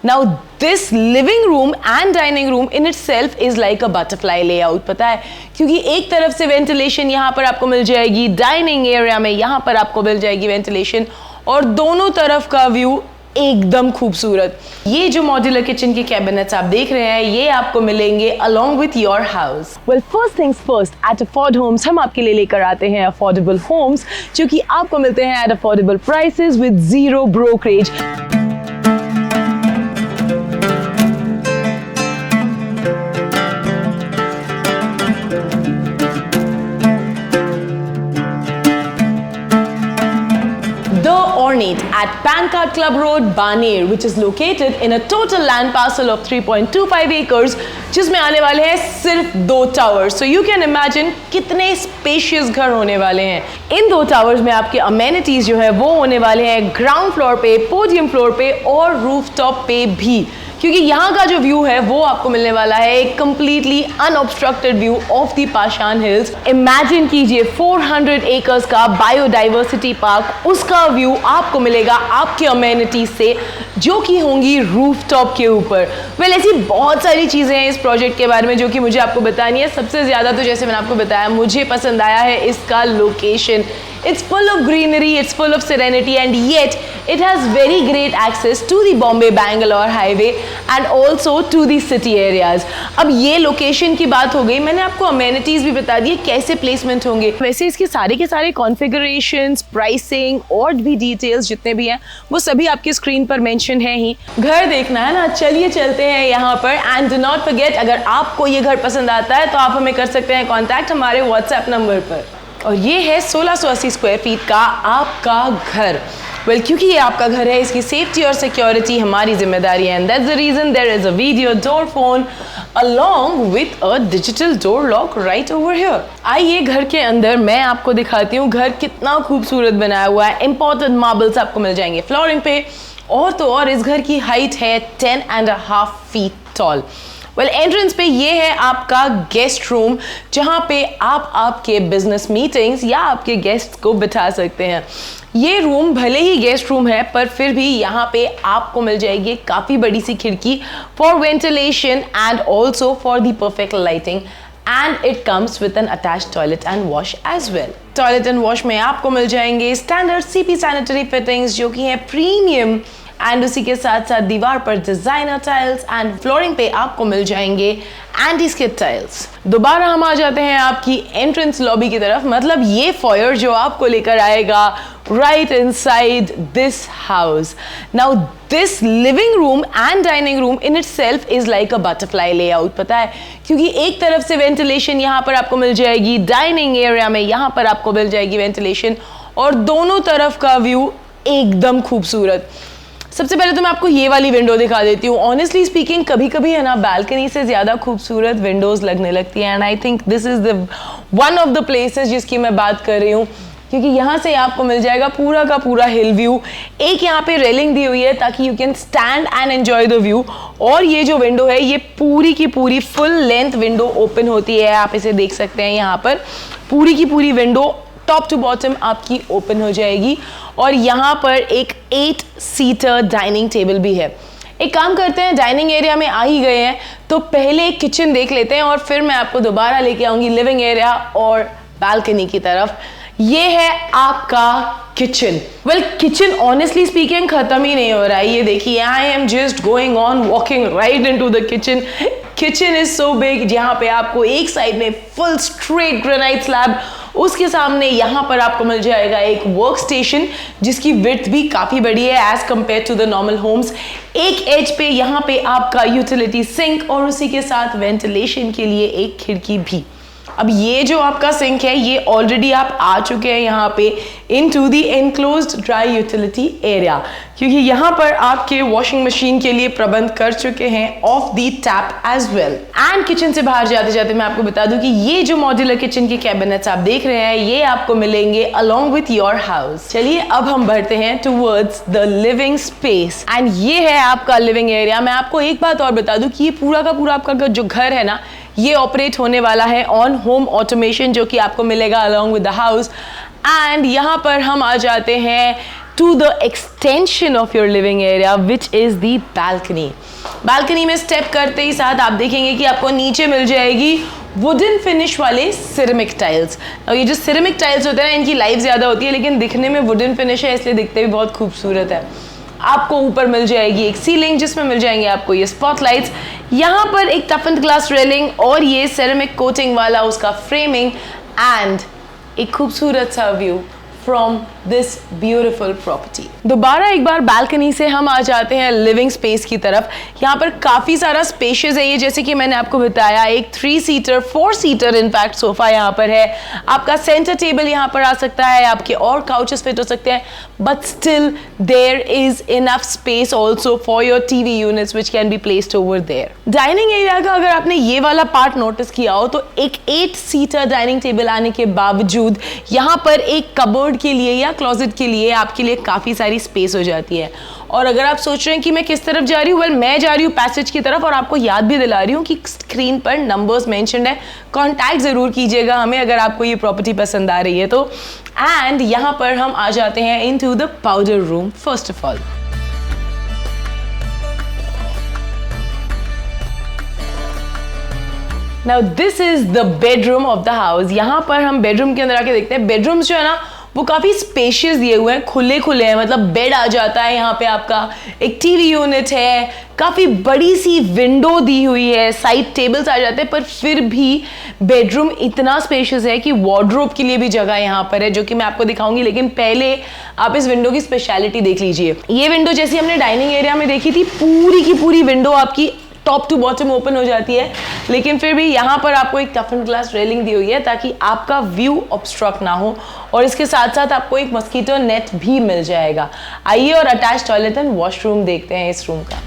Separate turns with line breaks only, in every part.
Now this living room and dining room in itself is like a butterfly layout, पता है, क्योंकि एक तरफ से वेंटिलेशन यहाँ पर आपको मिल जाएगी, डाइनिंग एरिया में यहाँ पर आपको मिल जाएगी वेंटिलेशन, और दोनों तरफ का व्यू एकदम खूबसूरत। ये जो मॉड्यूलर किचन के कैबिनेट्स आप देख रहे हैं ये आपको मिलेंगे along with your house. Well first things first, at afford homes हम आपके लिए लेकर आते हैं अफोर्डेबल होम्स जो कि आपको मिलते हैं at affordable prices with zero brokerage. Ornate at Pancard Club Road, Baner, which is located in a total land parcel of 3.25 acres, जिसमें आने वाले हैं सिर्फ 2 towers. So you can imagine कितने स्पेशियस घर होने वाले हैं। इन 2 टावर्स में आपके अमेनिटीज जो है वो होने वाले हैं ग्राउंड फ्लोर पे, पोडियम फ्लोर पे और रूफटॉप पे भी, क्योंकि यहाँ का जो व्यू है वो आपको मिलने वाला है एक completely unobstructed view of the पाषाण हिल्स। इमेजिन कीजिए 400 एकर्स का बायोडाइवर्सिटी पार्क, उसका व्यू आपको मिलेगा आपके अमेनिटीज से जो कि होंगी रूफटॉप के ऊपर। वेल ऐसी बहुत सारी चीज़ें हैं इस प्रोजेक्ट के बारे में जो कि मुझे आपको बतानी है। सबसे ज़्यादा तो जैसे मैंने आपको बताया मुझे पसंद आया है इसका location. It's full of greenery, it's full of serenity, and yet it has very great access to the Bombay-Bangalore highway and also to the city areas. अब ये लोकेशन की बात हो गई, मैंने आपको amenities भी बता दिए कैसे प्लेसमेंट होंगे। वैसे इसके सारे के सारे कॉन्फ़िगरेशंस, प्राइसिंग और भी डिटेल्स जितने भी हैं वो सभी आपके स्क्रीन पर मेंशन है ही। घर देखना है ना, चलिए चलते हैं यहाँ पर। एंड डू नॉट फॉरगेट, अगर आपको ये घर पसंद आता है तो आप हमें कर सकते हैं कॉन्टैक्ट हमारे व्हाट्सएप नंबर पर। और ये है 1680 स्क्वायर फीट का आपका घर। वेल क्योंकि ये आपका घर है इसकी सेफ्टी और सिक्योरिटी हमारी जिम्मेदारी है, and that's the reason there is a video door phone along with a digital door lock right over here. आइए घर के अंदर मैं आपको दिखाती हूँ घर कितना खूबसूरत बनाया हुआ है। इंपॉर्टेंट मार्बल्स आपको मिल जाएंगे फ्लोरिंग पे, और तो और इस घर की हाइट है 10.5 फीट टॉल। वेल एंट्रेंस पे ये है आपका गेस्ट रूम जहाँ पे आप आपके बिजनेस मीटिंग्स या आपके गेस्ट को बिठा सकते हैं। ये रूम भले ही गेस्ट रूम है पर फिर भी यहाँ पे आपको मिल जाएगी काफ़ी बड़ी सी खिड़की for ventilation and also for the perfect lighting, and it comes with an attached toilet and wash as well. Toilet and wash में आपको मिल जाएंगे स्टैंडर्ड सीपी सैनिटरी फिटिंग्स जो कि है प्रीमियम, एंड उसी के साथ साथ दीवार पर डिजाइनर टाइल्स, एंड फ्लोरिंग पे आपको मिल जाएंगे एंटी स्किड टाइल्स। दोबारा हम आ जाते हैं आपकी एंट्रेंस लॉबी की तरफ, मतलब ये फॉयर जो आपको लेकर आएगा right inside this house. Now this living room and dining room in itself is like a butterfly layout, पता है, क्योंकि एक तरफ से वेंटिलेशन यहाँ पर आपको मिल जाएगी, डाइनिंग एरिया में यहाँ पर आपको मिल जाएगी वेंटिलेशन, और दोनों तरफ का व्यू एकदम खूबसूरत। सबसे पहले तो मैं आपको ये वाली विंडो दिखा देती हूँ। ऑनेस्टली स्पीकिंग कभी कभी है ना बालकनी से ज़्यादा खूबसूरत विंडोज़ लगने लगती हैं, and I think this is the one of the places जिसकी मैं बात कर रही हूँ, क्योंकि यहाँ से आपको मिल जाएगा पूरा का पूरा हिल व्यू। एक यहाँ पे रेलिंग दी हुई है ताकि you can stand and enjoy the view, और ये जो विंडो है ये पूरी की पूरी फुल लेंथ विंडो ओपन होती है। आप इसे देख सकते हैं यहाँ पर पूरी की पूरी विंडो टॉप टू बॉटम आपकी ओपन हो जाएगी, और यहाँ पर एक 8 सीटर डाइनिंग टेबल भी है। एक काम करते हैं, डाइनिंग एरिया में आ ही गए हैं तो पहले किचन देख लेते हैं और फिर मैं आपको दोबारा लेके आऊँगी लिविंग एरिया और बालकनी की तरफ। ये है आपका kitchen. Well kitchen honestly speaking खत्म ही नहीं हो रहा है। ये देखिए, I am just going on walking right into the kitchen. Kitchen is so big, जहाँ पे आपको एक साइड में फुल स्ट्रेट ग्रेनाइट स्लैब, उसके सामने यहाँ पर आपको मिल जाएगा एक वर्क स्टेशन जिसकी विड्थ भी काफ़ी बड़ी है as compare to the normal homes. एक एज पे यहाँ पे आपका यूटिलिटी सिंक और उसी के साथ वेंटिलेशन के लिए एक खिड़की भी। अब ये जो आपका सिंक है ये ऑलरेडी आप आ चुके हैं यहाँ पे into the enclosed dry utility area, क्योंकि यहाँ पर आपके वॉशिंग मशीन के लिए प्रबंध कर चुके हैं of the tap as well. And kitchen से बाहर जाते जाते मैं आपको बता दूं कि ये जो मॉड्यूलर किचन के कैबिनेट्स आप देख रहे हैं ये आपको मिलेंगे अलोंग विथ योर हाउस। चलिए अब हम बढ़ते हैं towards the living space, and ये है आपका लिविंग एरिया। मैं आपको एक बात और बता दूं कि ये पूरा का पूरा आपका जो घर है ना ये ऑपरेट होने वाला है ऑन होम ऑटोमेशन, जो कि आपको मिलेगा along with the house. And यहाँ पर हम आ जाते हैं to the extension of your living area, which is the balcony. Balcony में स्टेप करते ही साथ आप देखेंगे कि आपको नीचे मिल जाएगी वुडन फिनिश वाले सिरेमिक टाइल्स। और ये जो सिरेमिक टाइल्स होते हैं ना, इनकी लाइफ ज़्यादा होती है, लेकिन दिखने में वुडन फिनिश है इसलिए दिखते भी बहुत खूबसूरत है। आपको ऊपर मिल जाएगी एक सीलिंग जिसमें मिल जाएंगे आपको ये स्पॉटलाइट्स, यहाँ पर एक टफन्ड ग्लास रेलिंग और ये सिरेमिक कोटिंग वाला उसका फ्रेमिंग एंड एक खूबसूरत सा view from this beautiful property. दोबारा एक बार बालकनी से हम आ जाते हैं लिविंग स्पेस की तरफ। यहाँ पर काफ़ी सारा स्पेशियस है ये, जैसे कि मैंने आपको बताया एक 3 सीटर 4 सीटर इनफैक्ट सोफा यहाँ पर है, आपका सेंटर टेबल यहाँ पर आ सकता है, आपके और काउचेस फिट हो सकते हैं, but still there is enough space also for your TV units which can be placed over there. Dining area का अगर आपने ये वाला पार्ट नोटिस किया हो तो एक 8 सीटर डाइनिंग टेबल आने के बावजूद यहाँ पर एक कबर्ड के लिए या क्लोजेट के लिए आपके लिए काफ़ी सारी स्पेस हो जाती है। और अगर आप सोच रहे हैं कि मैं किस तरफ जा रही हूँ, मैं जा रही हूँ पैसेज की तरफ, और आपको याद भी दिला रही हूँ कि स्क्रीन पर नंबर्स मेंशन्ड है, कांटेक्ट ज़रूर कीजिएगा हमें अगर आपको ये प्रॉपर्टी पसंद आ रही है तो। एंड यहाँ पर हम आ जाते हैं into the powder room first of all. Now this is the bedroom of the house. यहाँ पर हम बेडरूम के अंदर आके देखते हैं। बेडरूम्स जो है ना वो काफ़ी स्पेशियस दिए हुए हैं, खुले खुले हैं, मतलब बेड आ जाता है यहाँ पे, आपका एक टीवी यूनिट है, काफ़ी बड़ी सी विंडो दी हुई है, साइड टेबल्स आ जाते हैं, पर फिर भी बेडरूम इतना स्पेशियस है कि वार्डरोब के लिए भी जगह यहाँ पर है, जो कि मैं आपको दिखाऊंगी। लेकिन पहले आप इस विंडो की स्पेशलिटी देख लीजिए। ये विंडो जैसी हमने डाइनिंग एरिया में देखी थी, पूरी की पूरी विंडो आपकी टॉप टू बॉटम ओपन हो जाती है, लेकिन फिर भी यहाँ पर आपको एक टफन्ड ग्लास रेलिंग दी हुई है ताकि आपका व्यू ऑब्स्ट्रक्ट ना हो, और इसके साथ साथ आपको एक मस्कीटो नेट भी मिल जाएगा। आइए और अटैच टॉयलेट एंड वॉशरूम देखते हैं इस रूम का।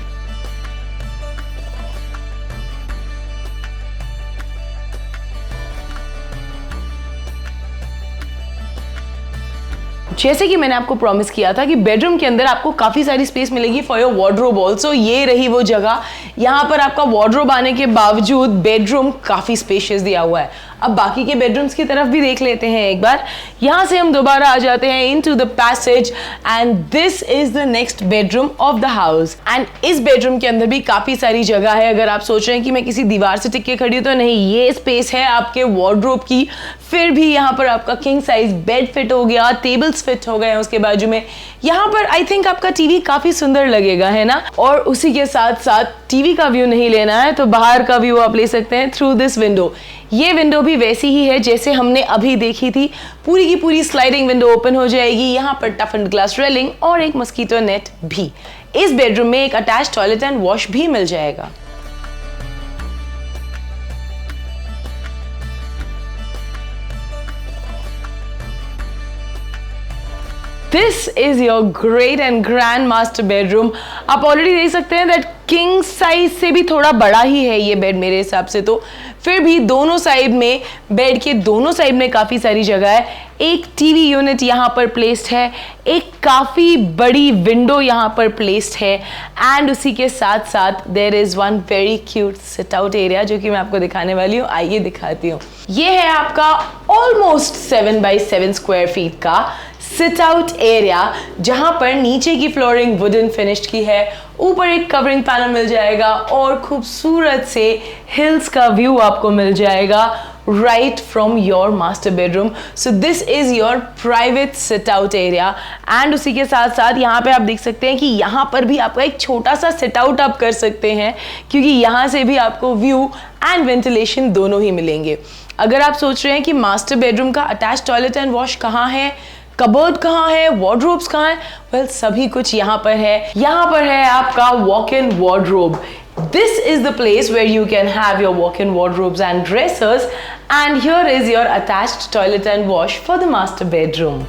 जैसे कि मैंने आपको प्रॉमिस किया था कि बेडरूम के अंदर आपको काफ़ी सारी स्पेस मिलेगी फॉर योर वार्डरोब ऑल्सो, ये रही वो जगह। यहाँ पर आपका वार्डरोब आने के बावजूद बेडरूम काफ़ी स्पेशियस दिया हुआ है। अब बाकी के बेडरूम्स की तरफ भी देख लेते हैं एक बार। यहाँ से हम दोबारा आ जाते हैं into the passage and this is the next bedroom of the house. And इस बेडरूम के अंदर भी काफ़ी सारी जगह है। अगर आप सोच रहे हैं कि मैं किसी दीवार से टिक के खड़ी हूँ तो नहीं, ये स्पेस है आपके वार्डरोब की। फिर भी यहाँ पर आपका किंग साइज बेड फिट हो गया, टेबल्स फिट हो गए हैं उसके बाजू में। यहाँ पर आई थिंक आपका टीवी काफ़ी सुंदर लगेगा, है ना। और उसी के साथ साथ टीवी का व्यू नहीं लेना है तो बाहर का व्यू आप ले सकते हैं थ्रू दिस विंडो। ये विंडो भी वैसी ही है जैसे हमने अभी देखी थी, पूरी की पूरी स्लाइडिंग विंडो ओपन हो जाएगी। यहाँ पर टफन्ड ग्लास रेलिंग और एक मस्कीटो नेट भी। इस बेडरूम में एक अटैच टॉयलेट एंड वॉश भी मिल जाएगा। This is your great and grand master bedroom. आप ऑलरेडी देख सकते हैं दैट किंग साइज से भी थोड़ा बड़ा ही है ये बेड मेरे हिसाब से तो। फिर भी दोनों साइड में, बेड के दोनों साइड में काफ़ी सारी जगह है। एक टीवी यूनिट यहाँ पर प्लेस्ड है, एक काफ़ी बड़ी विंडो यहाँ पर प्लेस्ड है, एंड उसी के साथ साथ there is one very cute sit out area जो कि मैं आपको दिखाने वाली हूँ। आइए दिखाती हूँ। ये है आपका ऑलमोस्ट 7 by 7 स्क्वायर फीट का सिट आउट एरिया, जहां पर नीचे की फ्लोरिंग वुडन फिनिश्ड की है, ऊपर एक कवरिंग पैनल मिल जाएगा और खूबसूरत से हिल्स का व्यू आपको मिल जाएगा right from your master bedroom. So this is your private sit out area and उसी के साथ साथ यहाँ पे आप देख सकते हैं कि यहाँ पर भी आपका एक छोटा सा sit out आप कर सकते हैं, क्योंकि यहाँ से भी आपको व्यू एंड वेंटिलेशन दोनों ही मिलेंगे। अगर आप सोच रहे हैं कि मास्टर बेडरूम का अटैच टॉयलेट एंड वॉश कहाँ है, कबर्ड कहाँ है, वार्डरोब्स कहाँ है, वेल सभी कुछ यहाँ पर है। यहाँ पर है आपका walk in wardrobe. This is the place where you can have your walk-in wardrobes and dressers, and here is your attached toilet and wash for the master bedroom.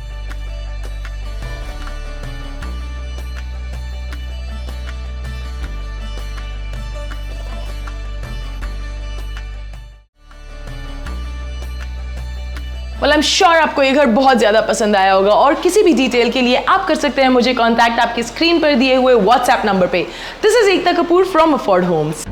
Well, I'm sure आपको ये घर बहुत ज़्यादा पसंद आया होगा, और किसी भी डिटेल के लिए आप कर सकते हैं मुझे कांटेक्ट आपकी स्क्रीन पर दिए हुए व्हाट्सएप नंबर पे। This is Ekta Kapoor from Afford Holmes.